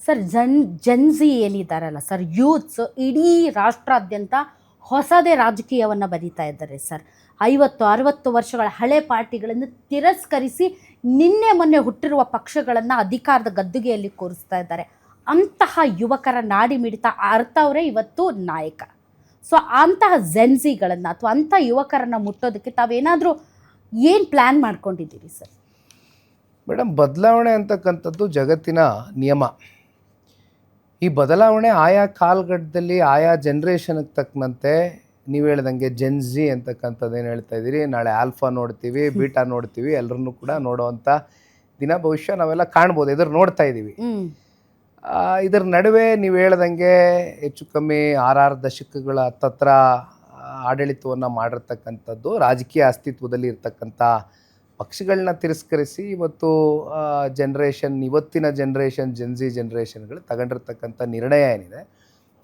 Sir ಜನ್ಜಿ ಏನಿದ್ದಾರಲ್ಲ sir, youths ಇಡೀ ರಾಷ್ಟ್ರಾದ್ಯಂತ ಹೊಸದೇ ರಾಜಕೀಯವನ್ನು ಬರೀತಾ ಇದ್ದಾರೆ ಸರ್. 50-60 ವರ್ಷಗಳ ಹಳೆ ಪಾರ್ಟಿಗಳನ್ನು ತಿರಸ್ಕರಿಸಿ ನಿನ್ನೆ ಮೊನ್ನೆ ಹುಟ್ಟಿರುವ ಪಕ್ಷಗಳನ್ನು ಅಧಿಕಾರದ ಗದ್ದುಗೆಯಲ್ಲಿ ಕೂರಿಸ್ತಾ ಇದ್ದಾರೆ. ಅಂತಹ ಯುವಕರ ನಾಡಿ ಮಿಡಿತ ಅರ್ಥವರೇ ಇವತ್ತು ನಾಯಕ. ಸೊ ಅಂತಹ ಜೆನ್ಸಿಗಳನ್ನು ಅಥವಾ ಅಂಥ ಯುವಕರನ್ನು ಮುಟ್ಟೋದಕ್ಕೆ ತಾವೇನಾದರೂ ಏನು ಪ್ಲ್ಯಾನ್ ಮಾಡ್ಕೊಂಡಿದ್ದೀರಿ ಸರ್? ಮೇಡಮ್, ಬದಲಾವಣೆ ಅಂತಕ್ಕಂಥದ್ದು ಜಗತ್ತಿನ ನಿಯಮ. ಈ ಬದಲಾವಣೆ ಆಯಾ ಕಾಲಘಟ್ಟದಲ್ಲಿ ಆಯಾ ಜನ್ರೇಷನ್ಗೆ ತಕ್ಕಂತೆ ನೀವು ಹೇಳ್ದಂಗೆ ಜೆನ್ಜಿ ಅಂತಕ್ಕಂಥದ್ದು ಏನು ಹೇಳ್ತಾ ಇದ್ದೀರಿ, ನಾಳೆ ಆಲ್ಫಾ ನೋಡ್ತೀವಿ, ಬೀಟಾ ನೋಡ್ತೀವಿ, ಎಲ್ಲರನ್ನೂ ಕೂಡ ನೋಡುವಂಥ ದಿನ ಭವಿಷ್ಯ ನಾವೆಲ್ಲ ಕಾಣ್ಬೋದು, ಎದುರು ನೋಡ್ತಾ ಇದ್ದೀವಿ. ಇದರ ನಡುವೆ ನೀವು ಹೇಳ್ದಂಗೆ ಹೆಚ್ಚು ಕಮ್ಮಿ 6 ದಶಕಗಳ ಹತ್ತತ್ರ ಆಡಳಿತವನ್ನು ಮಾಡಿರ್ತಕ್ಕಂಥದ್ದು, ರಾಜಕೀಯ ಅಸ್ತಿತ್ವದಲ್ಲಿ ಇರ್ತಕ್ಕಂಥ ಪಕ್ಷಗಳನ್ನ ತಿರಸ್ಕರಿಸಿ ಇವತ್ತು ಇವತ್ತಿನ ಜೆನ್ಜಿ ಜನ್ರೇಷನ್ಗಳು ತಗೊಂಡಿರ್ತಕ್ಕಂಥ ನಿರ್ಣಯ ಏನಿದೆ,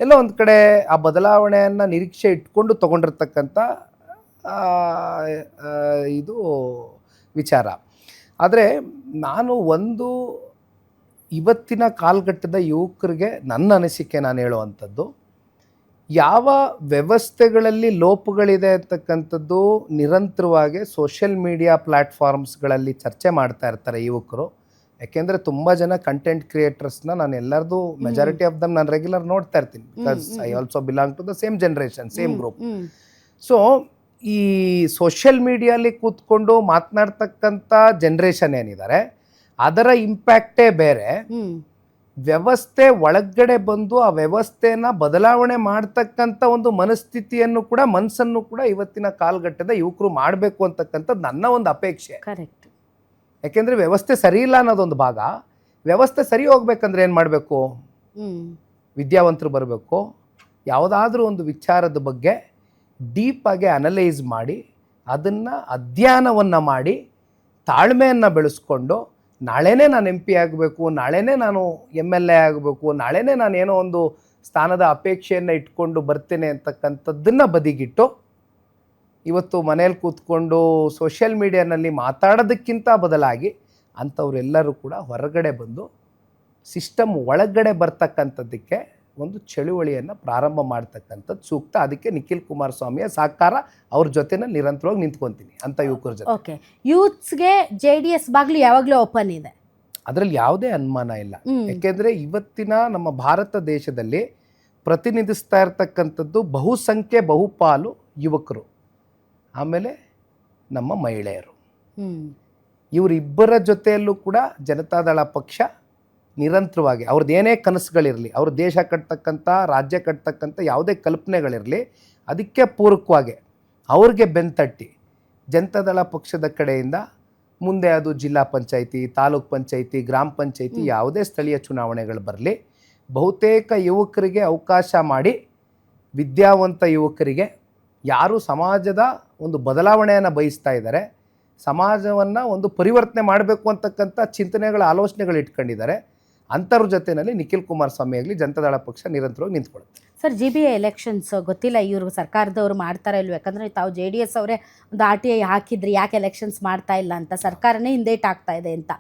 ಎಲ್ಲ ಒಂದು ಕಡೆ ಆ ಬದಲಾವಣೆಯನ್ನು ನಿರೀಕ್ಷೆ ಇಟ್ಕೊಂಡು ತೊಗೊಂಡಿರ್ತಕ್ಕಂಥ ಇದು ವಿಚಾರ. ಆದರೆ ನಾನು ಇವತ್ತಿನ ಕಾಲಘಟ್ಟದ ಯುವಕರಿಗೆ ನನ್ನ ಅನಿಸಿಕೆ ನಾನು ಹೇಳುವಂಥದ್ದು, ಯಾವ ವ್ಯವಸ್ಥೆಗಳಲ್ಲಿ ಲೋಪಗಳಿದೆ ಅಂತಕ್ಕಂಥದ್ದು ನಿರಂತರವಾಗಿ ಸೋಷಿಯಲ್ ಮೀಡಿಯಾ ಪ್ಲ್ಯಾಟ್ಫಾರ್ಮ್ಸ್ಗಳಲ್ಲಿ ಚರ್ಚೆ ಮಾಡ್ತಾ ಇರ್ತಾರೆ ಯುವಕರು. ಯಾಕೆಂದರೆ ತುಂಬ ಜನ ಕಂಟೆಂಟ್ ಕ್ರಿಯೇಟರ್ಸ್ನ ನಾನು ಎಲ್ಲರದು ಮೆಜಾರಿಟಿ ಆಫ್ ದಮ್ ನಾನು ರೆಗ್ಯುಲರ್ ನೋಡ್ತಾ ಇರ್ತೀನಿ, because I also belong to the same generation, same group. So ಈ ಸೋಷಿಯಲ್ ಮೀಡಿಯಲ್ಲಿ ಕೂತ್ಕೊಂಡು ಮಾತನಾಡ್ತಕ್ಕಂಥ ಜನ್ರೇಷನ್ ಏನಿದ್ದಾರೆ ಅದರ ಇಂಪ್ಯಾಕ್ಟೇ ಬೇರೆ. ವ್ಯವಸ್ಥೆ ಒಳಗಡೆ ಬಂದು ಆ ವ್ಯವಸ್ಥೆನ ಬದಲಾವಣೆ ಮಾಡ್ತಕ್ಕಂಥ ಒಂದು ಮನಸ್ಸನ್ನು ಕೂಡ ಇವತ್ತಿನ ಕಾಲಘಟ್ಟದ ಯುವಕರು ಮಾಡಬೇಕು ಅಂತಕ್ಕಂಥದ್ದು ನನ್ನ ಒಂದು ಅಪೇಕ್ಷೆ. ಕರೆಕ್ಟ್. ಯಾಕೆಂದರೆ ವ್ಯವಸ್ಥೆ ಸರಿ ಇಲ್ಲ ಅನ್ನೋದೊಂದು ಭಾಗ. ವ್ಯವಸ್ಥೆ ಸರಿ ಹೋಗ್ಬೇಕಂದ್ರೆ ಏನು ಮಾಡಬೇಕು? ವಿದ್ಯಾವಂತರು ಬರಬೇಕು, ಯಾವುದಾದ್ರೂ ಒಂದು ವಿಚಾರದ ಬಗ್ಗೆ ಡೀಪಾಗಿ ಅನಲೈಸ್ ಮಾಡಿ ಅದನ್ನು ಅಧ್ಯಯನವನ್ನು ಮಾಡಿ ತಾಳ್ಮೆಯನ್ನು ಬೆಳೆಸ್ಕೊಂಡು ನಾಳೆನೇ ನಾನು MP ಆಗಬೇಕು, ನಾಳೆನೇ ನಾನು MLA ಆಗಬೇಕು, ನಾಳೆನೇ ನಾನು ಏನೋ ಒಂದು ಸ್ಥಾನದ ಅಪೇಕ್ಷೆಯನ್ನು ಇಟ್ಕೊಂಡು ಬರ್ತೇನೆ ಅಂತಕ್ಕಂಥದ್ದನ್ನು ಬದಿಗಿಟ್ಟು ಇವತ್ತು ಮನೇಲಿ ಕೂತ್ಕೊಂಡು ಸೋಷಿಯಲ್ ಮೀಡಿಯಾನಲ್ಲಿ ಮಾತಾಡೋದಕ್ಕಿಂತ ಬದಲಾಗಿ ಅಂಥವರೆಲ್ಲರೂ ಕೂಡ ಹೊರಗಡೆ ಬಂದು ಸಿಸ್ಟಮ್ ಒಳಗಡೆ ಬರ್ತಕ್ಕಂಥದ್ದಕ್ಕೆ ಒಂದು ಚಳುವಳಿಯನ್ನು ಪ್ರಾರಂಭ ಮಾಡ್ತಕ್ಕಂಥದ್ದು ಸೂಕ್ತ. ಅದಕ್ಕೆ ನಿಖಿಲ್ ಕುಮಾರಸ್ವಾಮಿಯ ಸಹಕಾರ ಅವ್ರ ಜೊತೆನ ನಿರಂತರವಾಗಿ ನಿಂತ್ಕೊತೀನಿ ಅಂತ ಯುವಕರ ಜೊತೆ. ಓಕೆ, ಯೂತ್ಸ್ಗೆ JDS ಬಾಗಿಲು ಯಾವಾಗಲೂ ಓಪನ್ ಇದೆ, ಅದರಲ್ಲಿ ಯಾವುದೇ ಅನುಮಾನ ಇಲ್ಲ. ಯಾಕೆಂದರೆ ಇವತ್ತಿನ ನಮ್ಮ ಭಾರತ ದೇಶದಲ್ಲಿ ಪ್ರತಿನಿಧಿಸ್ತಾ ಇರ್ತಕ್ಕಂಥದ್ದು ಬಹುಪಾಲು ಯುವಕರು, ಆಮೇಲೆ ನಮ್ಮ ಮಹಿಳೆಯರು. ಇವರಿಬ್ಬರ ಜೊತೆಯಲ್ಲೂ ಕೂಡ ಜನತಾದಳ ಪಕ್ಷ ನಿರಂತರವಾಗಿ ಅವ್ರದ್ದು ಏನೇ ಕನಸುಗಳಿರಲಿ, ಅವ್ರ ದೇಶ ಕಟ್ತಕ್ಕಂಥ ರಾಜ್ಯ ಕಟ್ತಕ್ಕಂಥ ಯಾವುದೇ ಕಲ್ಪನೆಗಳಿರಲಿ, ಅದಕ್ಕೆ ಪೂರಕವಾಗಿ ಅವ್ರಿಗೆ ಬೆಂತಟ್ಟಿ ಜನತಾದಳ ಪಕ್ಷದ ಕಡೆಯಿಂದ ಮುಂದೆ ಅದು ಜಿಲ್ಲಾ ಪಂಚಾಯಿತಿ, ತಾಲೂಕ್ ಪಂಚಾಯಿತಿ, ಗ್ರಾಮ ಪಂಚಾಯಿತಿ ಯಾವುದೇ ಸ್ಥಳೀಯ ಚುನಾವಣೆಗಳು ಬರಲಿ, ಬಹುತೇಕ ಯುವಕರಿಗೆ ಅವಕಾಶ ಮಾಡಿ, ವಿದ್ಯಾವಂತ ಯುವಕರಿಗೆ ಯಾರು ಸಮಾಜದ ಒಂದು ಬದಲಾವಣೆಯನ್ನು ಬಯಸ್ತಾ ಇದ್ದಾರೆ, ಸಮಾಜವನ್ನು ಒಂದು ಪರಿವರ್ತನೆ ಮಾಡಬೇಕು ಅಂತಕ್ಕಂಥ ಆಲೋಚನೆಗಳು ಇಟ್ಕೊಂಡಿದ್ದಾರೆ, ಅಂಥವ್ರ ಜೊತೆಯಲ್ಲಿ ನಿಖಿಲ್ ಕುಮಾರಸ್ವಾಮಿ ಆಗಲಿ ಜನತಾದಳ ಪಕ್ಷ ನಿರಂತರವಾಗಿ ನಿಂತ್ಕೊಳ್ಳುತ್ತೆ. ಸರ್, GBA ಎಲೆಕ್ಷನ್ಸ್ ಗೊತ್ತಿಲ್ಲ ಇವರು ಸರ್ಕಾರದವರು ಮಾಡ್ತಾರೆ ಇಲ್ವ, ಯಾಕಂದರೆ ತಾವು JDS ಅವರೇ ಒಂದು RTI ಹಾಕಿದ್ರಿ ಯಾಕೆ ಎಲೆಕ್ಷನ್ಸ್ ಮಾಡ್ತಾ ಇಲ್ಲ ಅಂತ, ಸರ್ಕಾರನೇ ಹಿಂದೇಟ್ ಆಗ್ತಾ ಇದೆ ಅಂತ.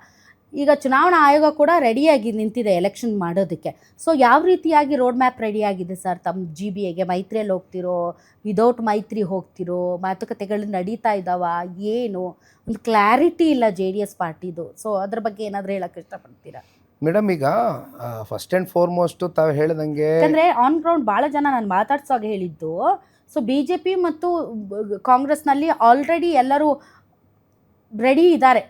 ಈಗ ಚುನಾವಣಾ ಆಯೋಗ ಕೂಡ ರೆಡಿಯಾಗಿ ನಿಂತಿದೆ ಎಲೆಕ್ಷನ್ ಮಾಡೋದಕ್ಕೆ. ಸೊ ಯಾವ ರೀತಿಯಾಗಿ ರೋಡ್ ಮ್ಯಾಪ್ ರೆಡಿಯಾಗಿದೆ ಸರ್ ತಮ್ಮ GBAಗೆ? ಮೈತ್ರಿಯಲ್ಲಿ ಹೋಗ್ತಿರೋ, ವಿದೌಟ್ ಮೈತ್ರಿ ಹೋಗ್ತಿರೋ, ಮಾತುಕತೆಗಳು ನಡೀತಾ ಇದ್ದಾವ, ಏನು ಒಂದು ಕ್ಲಾರಿಟಿ ಇಲ್ಲ JDS ಪಾರ್ಟಿದು. ಸೊ ಅದ್ರ ಬಗ್ಗೆ ಏನಾದರೂ ಹೇಳಕ್ಕೆ ಇಷ್ಟಪಡ್ತೀರಾ? ಮೇಡಮ್, ಈಗ ಫಸ್ಟ್ ಆ್ಯಂಡ್ ಫಾರ್ಮೋಸ್ಟು ತಾವು ಹೇಳ್ದಂಗೆ, ಯಾಕಂದರೆ ಆನ್ ಗ್ರೌಂಡ್ ಭಾಳ ಜನ ನಾನು ಮಾತಾಡ್ಸೋವಾಗ ಹೇಳಿದ್ದು, ಸೊ BJP ಮತ್ತು ಕಾಂಗ್ರೆಸ್ನಲ್ಲಿ ಆಲ್ರೆಡಿ ಎಲ್ಲರೂ ರೆಡಿ ಇದ್ದಾರೆ,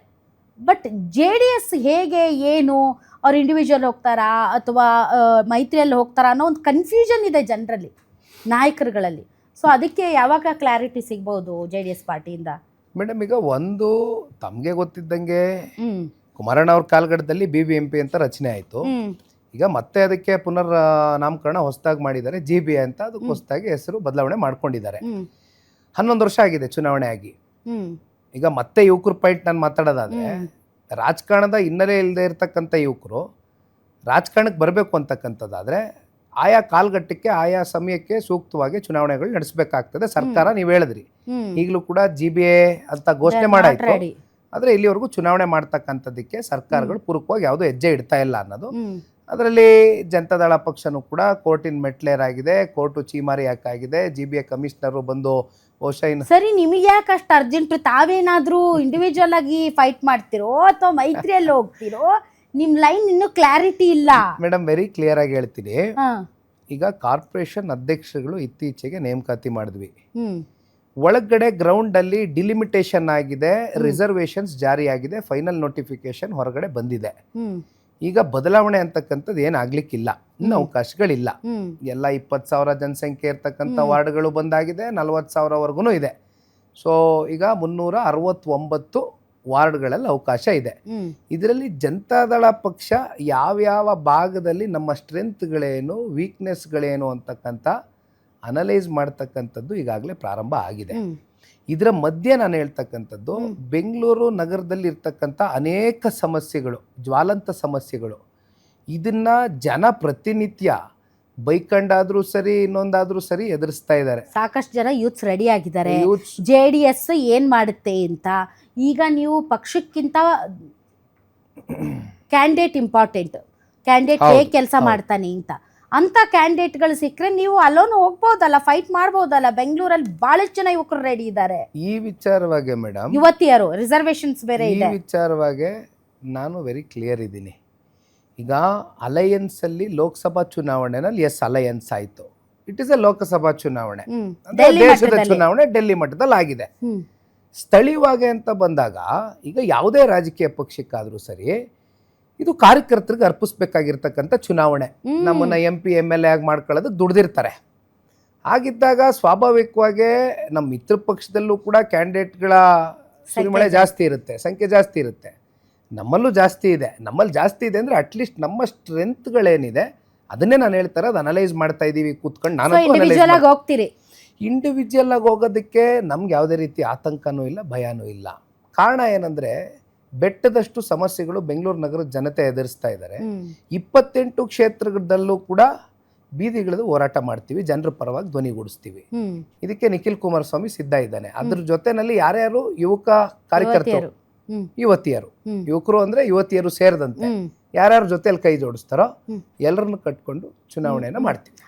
ಬಟ್ JDS ಹೇಗೆ, ಏನು ಅವ್ರು ಇಂಡಿವಿಜುವಲ್ ಹೋಗ್ತಾರಾ ಅಥವಾ ಮೈತ್ರಿಯಲ್ಲಿ ಹೋಗ್ತಾರಾ ಅನ್ನೋ ಒಂದು ಕನ್ಫ್ಯೂಷನ್ ಇದೆ ಜನರಲ್ಲಿ, ನಾಯಕರುಗಳಲ್ಲಿ. ಸೊ ಅದಕ್ಕೆ ಯಾವಾಗ ಕ್ಲಾರಿಟಿ ಸಿಗ್ಬೋದು JDS ಪಾರ್ಟಿಯಿಂದ? ಮೇಡಮ್, ಈಗ ಒಂದು ತಮಗೆ ಗೊತ್ತಿದ್ದಂಗೆ ಕುಮಾರಣ್ಣ ಅವ್ರ ಕಾಲಘಟ್ಟದಲ್ಲಿ BBMP ಅಂತ ರಚನೆ ಆಯಿತು. ಈಗ ಮತ್ತೆ ಅದಕ್ಕೆ ಪುನರ್ ನಾಮಕರಣ ಹೊಸದಾಗಿ ಮಾಡಿದ್ದಾರೆ, GBA ಅಂತ. ಅದಕ್ಕೆ ಹೊಸದಾಗಿ ಹೆಸರು ಬದಲಾವಣೆ ಮಾಡ್ಕೊಂಡಿದ್ದಾರೆ. 11 ವರ್ಷ ಆಗಿದೆ ಚುನಾವಣೆ ಆಗಿ. ಈಗ ಮತ್ತೆ ಯುವಕರ ಪಾಯಿಂಟ್ ನಾನು ಮಾತಾಡೋದಾದರೆ, ರಾಜಕಾರಣದ ಹಿನ್ನೆಲೆ ಇಲ್ಲದೆ ಇರತಕ್ಕಂಥ ಯುವಕರು ರಾಜಕಾರಣಕ್ಕೆ ಬರಬೇಕು ಅಂತಕ್ಕಂಥದ್ದಾದರೆ ಆಯಾ ಕಾಲಘಟ್ಟಕ್ಕೆ ಆಯಾ ಸಮಯಕ್ಕೆ ಸೂಕ್ತವಾಗಿ ಚುನಾವಣೆಗಳು ನಡೆಸಬೇಕಾಗ್ತದೆ. ಸರ್ಕಾರ ನೀವು ಹೇಳಿದ್ರಿ, ಈಗಲೂ ಕೂಡ GBA ಅಂತ ಘೋಷಣೆ ಮಾಡಾಯ್ತು, ಆದರೆ ಇಲ್ಲಿವರೆಗೂ ಚುನಾವಣೆ ಮಾಡ್ತಕ್ಕಂಥದ್ದಕ್ಕೆ ಸರ್ಕಾರಗಳು ಪೂರಕವಾಗಿ ಯಾವುದೋ ಹೆಜ್ಜೆ ಇಡ್ತಾ ಇಲ್ಲ ಅನ್ನೋದು ಅದರಲ್ಲಿ ಜನತಾದಳ ಪಕ್ಷನೂ ಕೂಡ ಕೋರ್ಟಿನ ಮೆಟ್ಲೇರಾಗಿದೆ, ಕೋರ್ಟು ಚೀಮಾರಿ ಹಾಕಾಗಿದೆ, GBA ಕಮಿಷನರು ಬಂದು ಬಹುಶಃ ಇನ್ನು ಸರಿ, ನಿಮಗೆ ಯಾಕೆ ಅಷ್ಟು ಅರ್ಜೆಂಟ್? ತಾವೇನಾದ್ರೂ ಇಂಡಿವಿಜುವಲ್ ಆಗಿ ಫೈಟ್ ಮಾಡ್ತಿರೋ ಅಥವಾ ಮೈತ್ರಿಯಲ್ಲಿ ಹೋಗ್ತಿರೋ? ನಿಮ್ ಲೈನ್ ಇನ್ನೂ ಕ್ಲಾರಿಟಿ ಇಲ್ಲ ಮೇಡಮ್. ವೆರಿ ಕ್ಲಿಯರ್ ಆಗಿ ಹೇಳ್ತೀನಿ. ಹಾ. ಈಗ ಕಾರ್ಪೊರೇಷನ್ ಅಧ್ಯಕ್ಷರುಗಳು ಇತ್ತೀಚೆಗೆ ನೇಮಕಾತಿ ಮಾಡಿದ್ವಿ. ಹ್ಮ್ ಒಳಗಡೆ ಗ್ರೌಂಡ್ ಅಲ್ಲಿ ಡಿಲಿಮಿಟೇಷನ್ ಆಗಿದೆ, ರಿಸರ್ವೇಶನ್ಸ್ ಜಾರಿ ಆಗಿದೆ, ಫೈನಲ್ ನೋಟಿಫಿಕೇಶನ್ ಹೊರಗಡೆ ಬಂದಿದೆ. ಹ್ಮ್ ಈಗ ಬದಲಾವಣೆ ಅಂತಕ್ಕಂಥದ್ದು ಏನಾಗ್ಲಿಕ್ಕಿಲ್ಲ, ಇನ್ನು ಅವಕಾಶಗಳಿಲ್ಲ. ಹ್ಮ್ ಎಲ್ಲ 20,000 ಜನಸಂಖ್ಯೆ ಇರ್ತಕ್ಕಂಥ ವಾರ್ಡ್ಗಳು ಬಂದಾಗಿದೆ, 40,000ವರೆಗೂ ಇದೆ. ಸೊ ಈಗ 369 ವಾರ್ಡ್ಗಳಲ್ಲಿ ಅವಕಾಶ ಇದೆ. ಹ್ಮ್ ಇದರಲ್ಲಿ ಜನತಾದಳ ಪಕ್ಷ ಯಾವ್ಯಾವ ಭಾಗದಲ್ಲಿ ನಮ್ಮ ಸ್ಟ್ರೆಂತ್ಗಳೇನು, ವೀಕ್ನೆಸ್ಗಳೇನು ಅಂತಕ್ಕಂಥ ಅನಲೈಸ್ ಮಾಡ್ತಕ್ಕಂಥದ್ದು ಈಗಾಗಲೇ ಪ್ರಾರಂಭ ಆಗಿದೆ. ಹ್ಮ್ ಇದರ ಮಧ್ಯೆ ನಾನು ಹೇಳ್ತಕ್ಕಂಥದ್ದು, ಬೆಂಗಳೂರು ನಗರದಲ್ಲಿ ಇರ್ತಕ್ಕಂಥ ಅನೇಕ ಸಮಸ್ಯೆಗಳು, ಜ್ವಾಲಂತ ಸಮಸ್ಯೆಗಳು, ಇದನ್ನ ಜನ ಪ್ರತಿನಿತ್ಯ ಬೈಕಂಡಾದ್ರೂ ಸರಿ, ಇನ್ನೊಂದಾದ್ರೂ ಸರಿ ಎದುರಿಸ್ತಾ ಇದ್ದಾರೆ. ಸಾಕಷ್ಟು ಜನ ಯೂತ್ಸ್ ರೆಡಿ ಆಗಿದ್ದಾರೆ. ಯೂತ್ಸ್ JDS ಏನ್ ಮಾಡುತ್ತೆ ಅಂತ. ಈಗ ನೀವು ಪಕ್ಷಕ್ಕಿಂತ ಕ್ಯಾಂಡಿಡೇಟ್ ಇಂಪಾರ್ಟೆಂಟ್. ಕ್ಯಾಂಡಿಡೇಟ್ ಹೇಗೆ ಕೆಲಸ ಮಾಡ್ತಾನೆ ಅಂತ ಕ್ಯಾಂಡಿಡೇಟ್ಗಳು ಸಿಕ್ಕರೆ ನೀವು ಅಲ್ಲೋನು ಹೋಗ್ಬೋದಲ್ಲ, ಫೈಟ್ ಮಾಡ್ಬೋದಲ್ಲ. ಬೆಂಗಳೂರಲ್ಲಿ ಬಹಳಷ್ಟು ಜನ ಯುವಕರು ರೆಡಿ ಇದ್ದಾರೆ. ಈ ವಿಚಾರವಾಗಿ ಮೇಡಮ್, ಯುವತಿಯರು ರಿಸರ್ವೇಶನ್ಸ್ ಬೇರೆ ಈ ಇದೆ. ವಿಚಾರವಾಗಿ ನಾನು ವೆರಿ ಕ್ಲಿಯರ್ ಇದ್ದೀನಿ. ಈಗ ಅಲಯನ್ಸ್ ಅಲ್ಲಿ ಲೋಕಸಭಾ ಚುನಾವಣೆನಲ್ಲಿ ಅಲಯನ್ಸ್ ಆಯಿತು, ಇಟ್ ಇಸ್ ಎ ಲೋಕಸಭಾ ಚುನಾವಣೆ. ಅಂದ್ರೆ ದೇಶದ ಚುನಾವಣೆ ಡೆಲ್ಲಿ ಮಟ್ಟದಲ್ಲಿ ಆಗಿದೆ. ಸ್ಥಳೀಯವಾಗಿ ಅಂತ ಬಂದಾಗ ಈಗ ಯಾವುದೇ ರಾಜಕೀಯ ಪಕ್ಷಕ್ಕಾದ್ರೂ ಸರಿ, ಇದು ಕಾರ್ಯಕರ್ತರಿಗೆ ಅರ್ಪಿಸ್ಬೇಕಾಗಿರ್ತಕ್ಕಂಥ ಚುನಾವಣೆ. ನಮ್ಮನ್ನ MP MLA ಆಗಿ ಮಾಡ್ಕೊಳ್ಳೋದಕ್ಕೆ ದುಡ್ದಿರ್ತಾರೆ. ಹಾಗಿದ್ದಾಗ ಸ್ವಾಭಾವಿಕವಾಗಿ ನಮ್ಮ ಮಿತ್ರ ಪಕ್ಷದಲ್ಲೂ ಕೂಡ ಕ್ಯಾಂಡಿಡೇಟ್ಗಳ ಸುರಿಮಳೆ ಜಾಸ್ತಿ ಇರುತ್ತೆ, ಸಂಖ್ಯೆ ಜಾಸ್ತಿ ಇರುತ್ತೆ. ನಮ್ಮಲ್ಲೂ ಜಾಸ್ತಿ ಇದೆ. ನಮ್ಮಲ್ಲಿ ಜಾಸ್ತಿ ಇದೆ ಅಂದ್ರೆ ಅಟ್ಲೀಸ್ಟ್ ನಮ್ಮ ಸ್ಟ್ರೆಂತ್ಗಳೇನಿದೆ ಅದನ್ನೇ ನಾನು ಹೇಳ್ತಾರೆ, ಅದು ಅನಲೈಸ್ ಮಾಡ್ತಾ ಇದ್ದೀವಿ ಕೂತ್ಕೊಂಡು. ನಾನು ಹೋಗ್ತೀರಿ ಇಂಡಿವಿಜುವಲ್ ಆಗಿ ಹೋಗೋದಕ್ಕೆ ನಮ್ಗೆ ಯಾವುದೇ ರೀತಿ ಆತಂಕನೂ ಇಲ್ಲ, ಭಯನೂ ಇಲ್ಲ. ಕಾರಣ ಏನಂದ್ರೆ, ಬೆಟ್ಟದಷ್ಟು ಸಮಸ್ಯೆಗಳು ಬೆಂಗಳೂರು ನಗರದ ಜನತೆ ಎದುರಿಸ್ತಾ ಇದ್ದಾರೆ. 28 ಕ್ಷೇತ್ರದಲ್ಲೂ ಕೂಡ ಬೀದಿಗಿಳಿದು ಹೋರಾಟ ಮಾಡ್ತೀವಿ, ಜನರ ಪರವಾಗಿ ಧ್ವನಿಗೂಡಿಸ್ತೀವಿ. ಇದಕ್ಕೆ ನಿಖಿಲ್ ಕುಮಾರಸ್ವಾಮಿ ಸಿದ್ಧ ಇದ್ದಾನೆ. ಅದ್ರ ಜೊತೆನಲ್ಲಿ ಯಾರ್ಯಾರು ಯುವಕ ಕಾರ್ಯಕರ್ತರು, ಯುವತಿಯರು, ಯುವಕರು ಅಂದ್ರೆ ಯುವತಿಯರು ಸೇರಿದಂತೆ ಯಾರ್ಯಾರ ಜೊತೆಯಲ್ಲಿ ಕೈ ಜೋಡಿಸ್ತಾರೋ ಎಲ್ಲರನ್ನು ಕಟ್ಕೊಂಡು ಚುನಾವಣೆಯನ್ನ ಮಾಡ್ತೀವಿ.